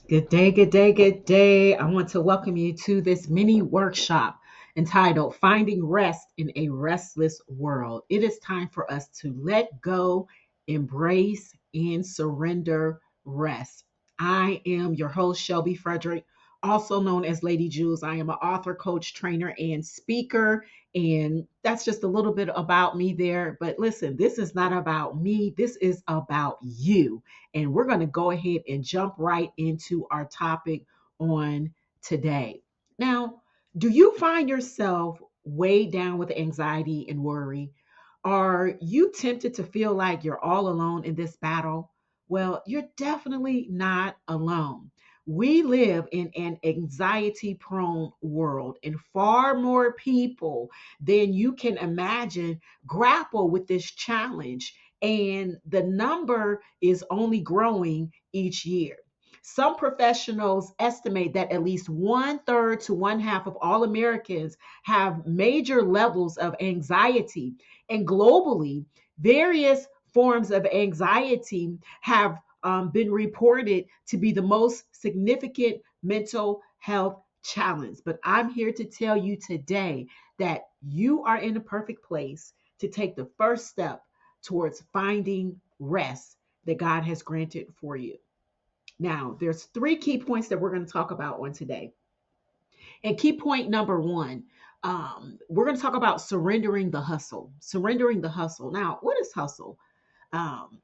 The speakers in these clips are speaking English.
Good day, good day, good day. I want to welcome you to this mini workshop entitled Finding Rest in a Restless World. It is time for us to let go, embrace, and surrender rest. I am your host, Shelby Frederick, also known as Lady Jewels. I am an author, coach, trainer, and speaker. And that's just a little bit about me there. But listen, this is not about me, this is about you. And we're going to go ahead and jump right into our topic on today. Now, do you find yourself weighed down with anxiety and worry? Are you tempted to feel like you're all alone in this battle? Well, you're definitely not alone. We live in an anxiety prone world, and far more people than you can imagine grapple with this challenge, and the number is only growing each year. Some professionals estimate that at least one third to one half of all Americans have major levels of anxiety. And globally, various forms of anxiety have been reported to be the most significant mental health challenge. But I'm here to tell you today that you are in a perfect place to take the first step towards finding rest that God has granted for you. Now, there's three key points that we're going to talk about on today. And key point number one, we're going to talk about surrendering the hustle. Surrendering the hustle. Now, what is hustle?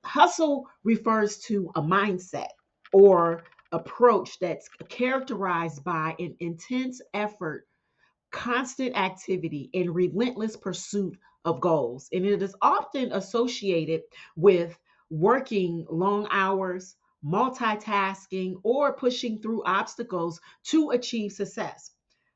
Hustle refers to a mindset or approach that's characterized by an intense effort, constant activity, and relentless pursuit of goals. And it is often associated with working long hours, multitasking, or pushing through obstacles to achieve success.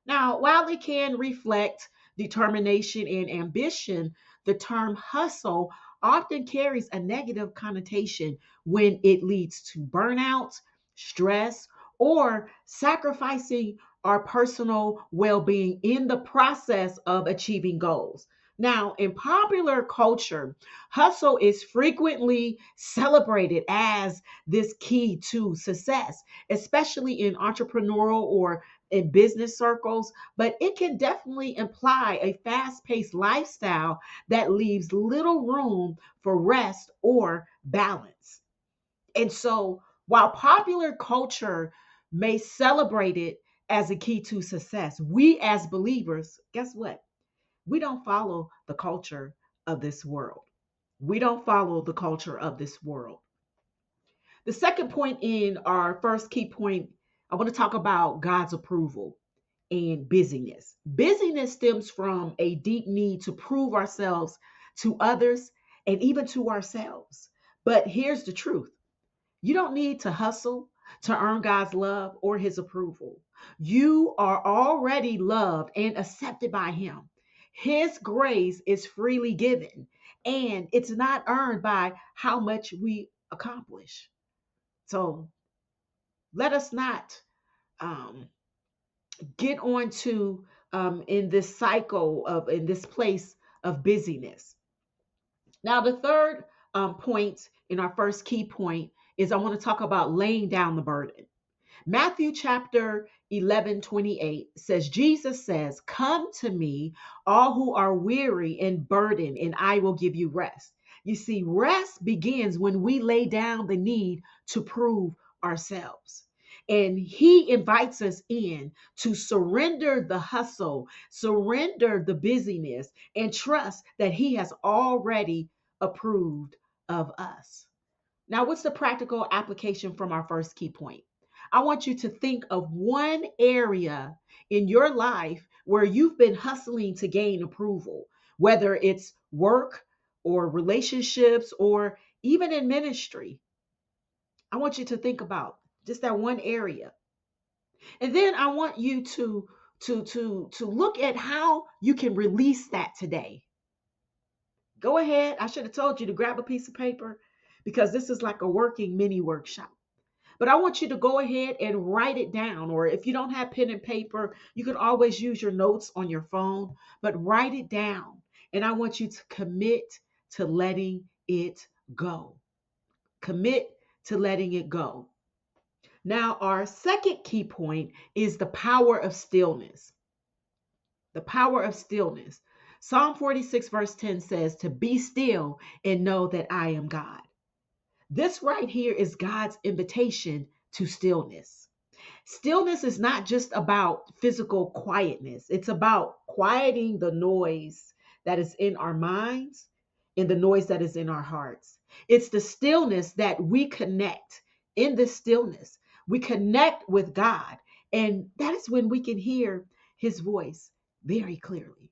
Now, while it can reflect determination and ambition, the term hustle often carries a negative connotation when it leads to burnout, stress, or sacrificing our personal well being in the process of achieving goals. Now, in popular culture, hustle is frequently celebrated as this key to success, especially in entrepreneurial or in business circles, but it can definitely imply a fast paced lifestyle that leaves little room for rest or balance. And so, while popular culture may celebrate it as a key to success, we as believers, guess what? We don't follow the culture of this world. We don't follow the culture of this world. The second point in our first key point, I want to talk about God's approval and busyness. Busyness stems from a deep need to prove ourselves to others and even to ourselves. But here's the truth: you don't need to hustle to earn God's love or his approval. You are already loved and accepted by him. His grace is freely given, and it's not earned by how much we accomplish. So let us not um, get on to in this cycle of in this place of busyness. Now, the third point in our first key point is I want to talk about laying down the burden. Matthew chapter 11:28 says, Jesus says, "Come to me, all who are weary and burdened, and I will give you rest." You see, rest begins when we lay down the need to prove ourselves. And he invites us in to surrender the hustle, surrender the busyness, and trust that he has already approved of us. Now, what's the practical application from our first key point? I want you to think of one area in your life where you've been hustling to gain approval, whether it's work or relationships or even in ministry. I want you to think about just that one area. And then I want you to look at how you can release that today. Go ahead. I should have told you to grab a piece of paper because this is like a working mini workshop. But I want you to go ahead and write it down. Or if you don't have pen and paper, you can always use your notes on your phone, but write it down. And I want you to commit to letting it go. Commit to letting it go. Now, our second key point is the power of stillness. The power of stillness. Psalm 46, verse 10 says, to be still and know that I am God. This right here is God's invitation to stillness. Stillness is not just about physical quietness, it's about quieting the noise that is in our minds and the noise that is in our hearts. It's the stillness that we connect. In this stillness, we connect with God, and that is when we can hear his voice very clearly.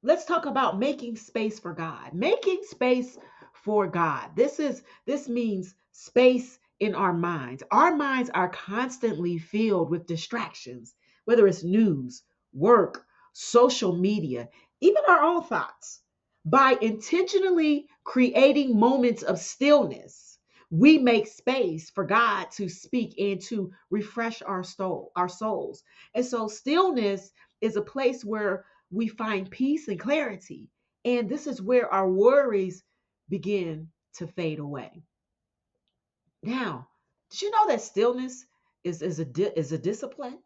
Let's talk about making space for God. Making space for God. This means space in our minds. Our minds are constantly filled with distractions, whether it's news, work, social media, even our own thoughts. By intentionally creating moments of stillness, we make space for God to speak and to refresh our souls. And so stillness is a place where we find peace and clarity. And this is where our worries begin to fade away. Now, did you know that stillness is a discipline?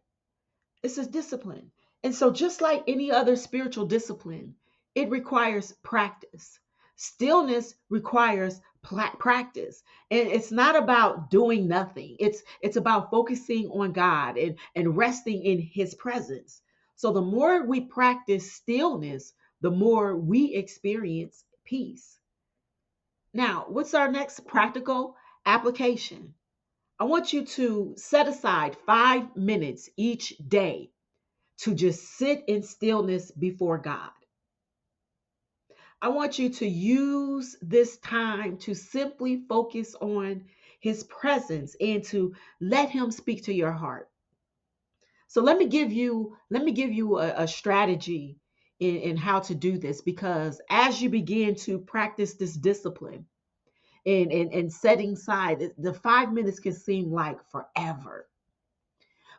It's a discipline. And so, just like any other spiritual discipline, it requires practice. Stillness requires practice. And it's not about doing nothing, it's about focusing on God and resting in his presence. So, the more we practice stillness, the more we experience peace. Now, what's our next practical application? I want you to set aside 5 minutes each day to just sit in stillness before God. I want you to use this time to simply focus on his presence and to let him speak to your heart. So let me give you a strategy in how to do this, because as you begin to practice this discipline and setting aside, the 5 minutes can seem like forever.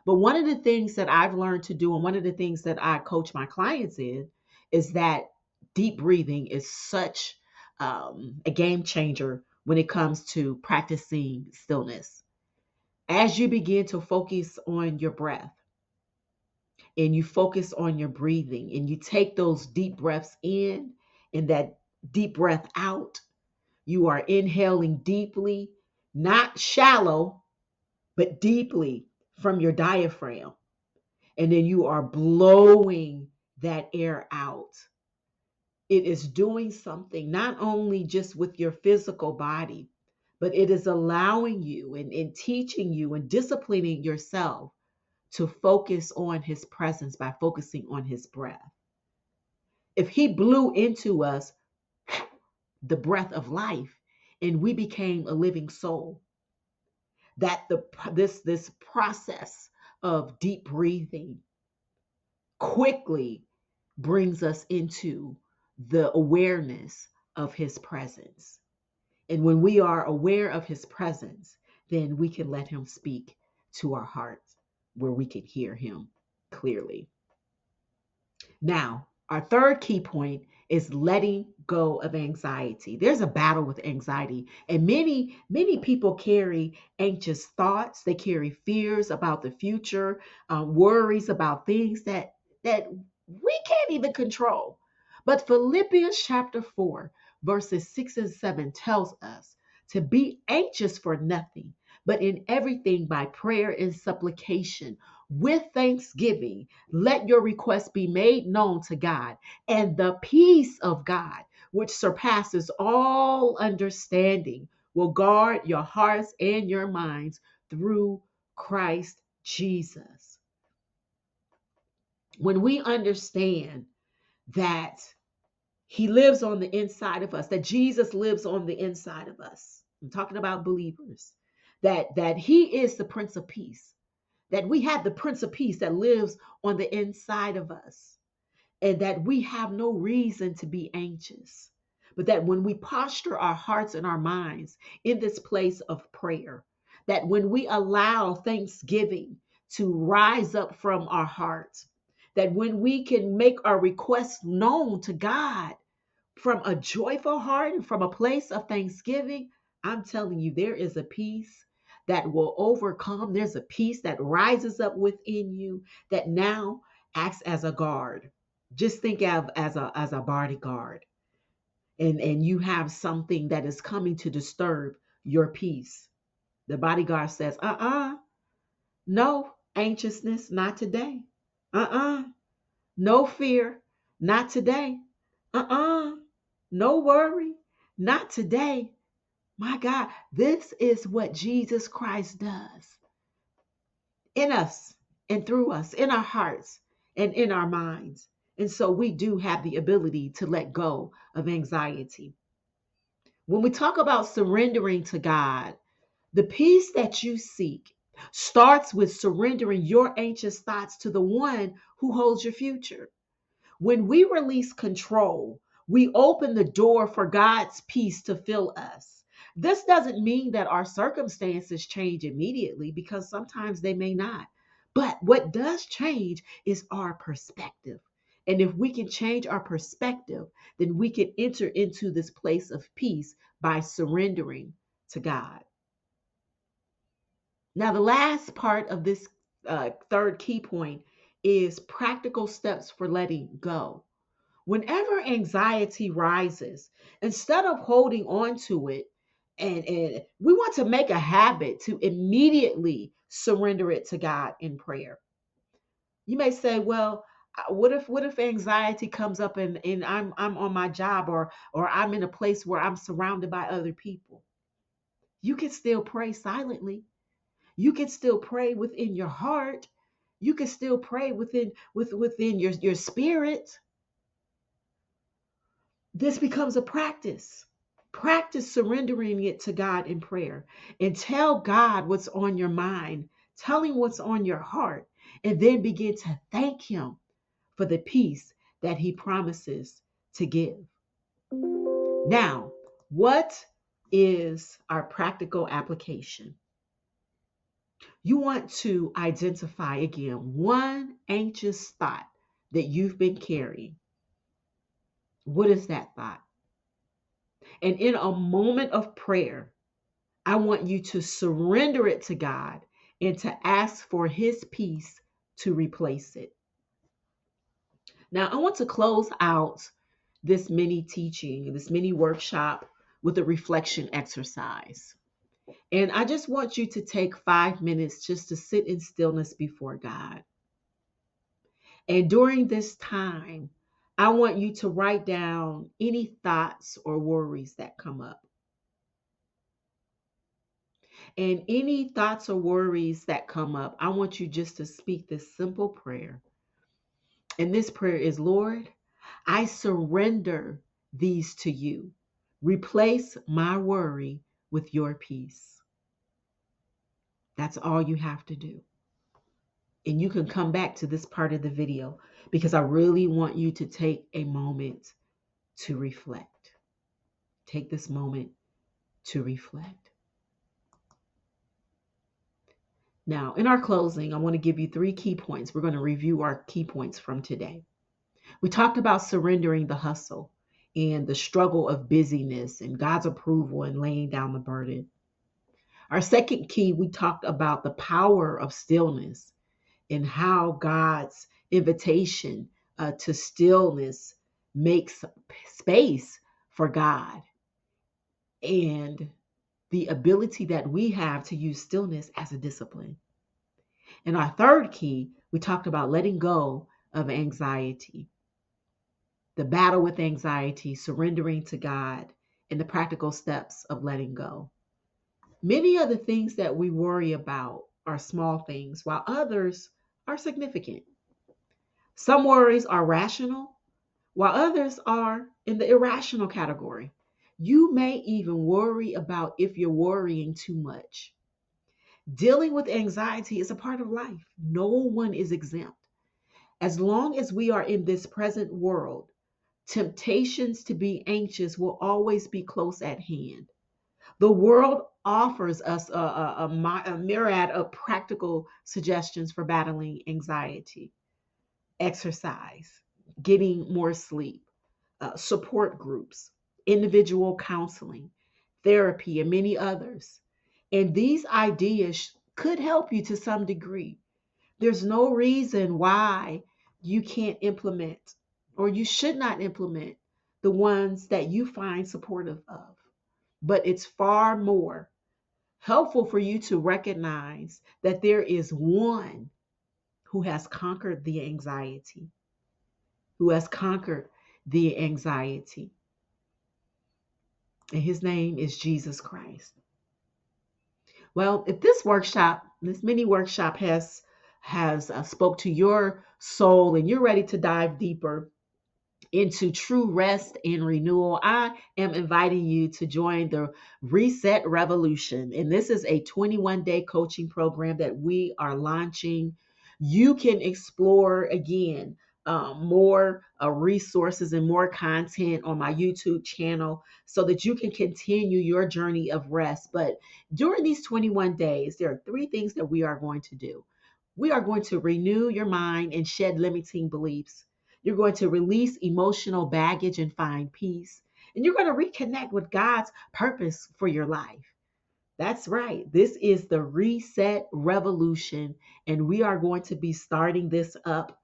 But one of the things that I've learned to do, and one of the things that I coach my clients in, is that deep breathing is such a game changer when it comes to practicing stillness. As you begin to focus on your breath and you focus on your breathing and you take those deep breaths in and that deep breath out, you are inhaling deeply, not shallow, but deeply from your diaphragm. And then you are blowing that air out. It is doing something not only just with your physical body, but it is allowing you and teaching you and disciplining yourself to focus on his presence by focusing on his breath. If he blew into us the breath of life and we became a living soul, that this process of deep breathing quickly brings us into the awareness of his presence. And when we are aware of his presence, then we can let him speak to our hearts where we can hear him clearly. Now, our third key point is letting go of anxiety. There's a battle with anxiety, and many people carry anxious thoughts. They carry fears about the future, worries about things that we can't even control. But Philippians chapter 4, verses 6 and 7 tells us to be anxious for nothing, but in everything by prayer and supplication with thanksgiving, let your requests be made known to God, and the peace of God, which surpasses all understanding, will guard your hearts and your minds through Christ Jesus. When we understand that he lives on the inside of us, that Jesus lives on the inside of us, I'm talking about believers, that he is the Prince of Peace, that we have the Prince of Peace that lives on the inside of us, and that we have no reason to be anxious. But that when we posture our hearts and our minds in this place of prayer, that when we allow thanksgiving to rise up from our hearts, that when we can make our requests known to God from a joyful heart and from a place of thanksgiving, I'm telling you, there is a peace that will overcome. There's a peace that rises up within you that now acts as a guard. Just think of as a bodyguard. And you have something that is coming to disturb your peace. The bodyguard says, no anxiousness, not today. No fear, not today. No worry, not today. My God, this is what Jesus Christ does in us and through us, in our hearts and in our minds. And so we do have the ability to let go of anxiety. When we talk about surrendering to God, the peace that you seek starts with surrendering your anxious thoughts to the one who holds your future. When we release control, we open the door for God's peace to fill us. This doesn't mean that our circumstances change immediately, because sometimes they may not. But what does change is our perspective. And if we can change our perspective, then we can enter into this place of peace by surrendering to God. Now, the last part of this third key point is practical steps for letting go. Whenever anxiety rises, instead of holding on to it, and we want to make a habit to immediately surrender it to God in prayer. You may say, well, what if anxiety comes up and I'm on my job, or I'm in a place where I'm surrounded by other people? You can still pray silently. You can still pray within your heart. You can still pray within your spirit. This becomes a practice. Practice surrendering it to God in prayer, and tell God what's on your mind. Tell him what's on your heart, and then begin to thank him for the peace that he promises to give. Now, what is our practical application? You want to identify again one anxious thought that you've been carrying. What is that thought? And in a moment of prayer, I want you to surrender it to God and to ask for his peace to replace it. Now, I want to close out this mini teaching, this mini workshop, with a reflection exercise. And I just want you to take 5 minutes just to sit in stillness before God. And during this time, I want you to write down any thoughts or worries that come up. And any thoughts or worries that come up, I want you just to speak this simple prayer. And this prayer is, Lord, I surrender these to you. Replace my worry with your peace. That's all you have to do. And you can come back to this part of the video, because I really want you to take a moment to reflect. Take this moment to reflect. Now, in our closing, I want to give you 3 key points. We're going to review our key points from today. We talked about surrendering the hustle and the struggle of busyness and God's approval and laying down the burden. Our second key, we talked about the power of stillness and how God's invitation to stillness makes space for God, and the ability that we have to use stillness as a discipline. And our third key, we talked about letting go of anxiety, the battle with anxiety, surrendering to God, and the practical steps of letting go. Many of the things that we worry about are small things, while others are significant. Some worries are rational, while others are in the irrational category. You may even worry about if you're worrying too much. Dealing with anxiety is a part of life. No one is exempt. As long as we are in this present world, temptations to be anxious will always be close at hand. The world offers us a myriad of practical suggestions for battling anxiety: exercise, getting more sleep, support groups, individual counseling, therapy, and many others. And these ideas could help you to some degree. There's no reason why you can't implement or you should not implement the ones that you find supportive of. But it's far more helpful for you to recognize that there is one who has conquered the anxiety, who has conquered the anxiety. And his name is Jesus Christ. Well, if this mini workshop has spoke to your soul and you're ready to dive deeper into true rest and renewal, I am inviting you to join the Reset Revolution. And this is a 21-day coaching program that we are launching. You can explore again more resources and more content on my YouTube channel so that you can continue your journey of rest. But during these 21 days, there are three things that we are going to do. We are going to renew your mind and shed limiting beliefs. You're going to release emotional baggage and find peace. And you're going to reconnect with God's purpose for your life. That's right. This is the Reset Revolution. And we are going to be starting this up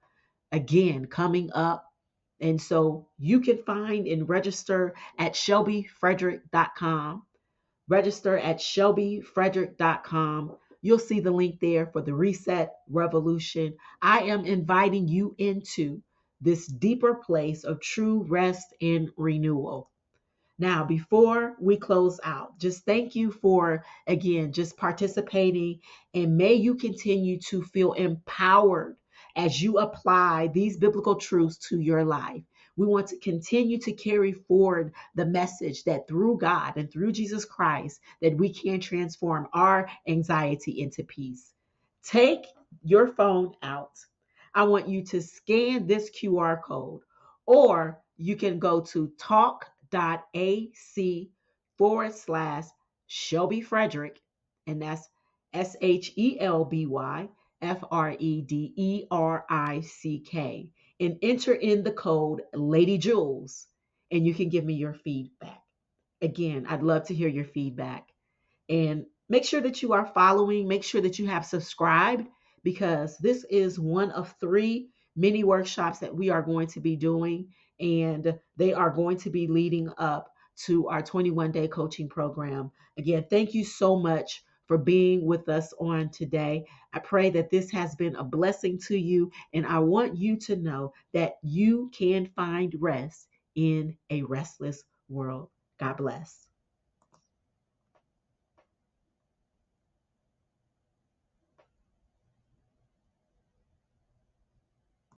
again, coming up. And so you can find and register at shelbyfrederick.com. Register at shelbyfrederick.com. You'll see the link there for the Reset Revolution. I am inviting you into this deeper place of true rest and renewal. Now, before we close out, just thank you for, again, just participating. And may you continue to feel empowered as you apply these biblical truths to your life. We want to continue to carry forward the message that through God and through Jesus Christ, that we can transform our anxiety into peace. Take your phone out. I want you to scan this QR code, or you can go to talk.ac /Shelby Frederick, and that's ShelbyFrederick, and enter in the code LADYJEWELS, and you can give me your feedback. Again, I'd love to hear your feedback. And make sure that you are following, make sure that you have subscribed, because this is one of 3 mini workshops that we are going to be doing. And they are going to be leading up to our 21-day coaching program. Again, thank you so much for being with us on today. I pray that this has been a blessing to you. And I want you to know that you can find rest in a restless world. God bless.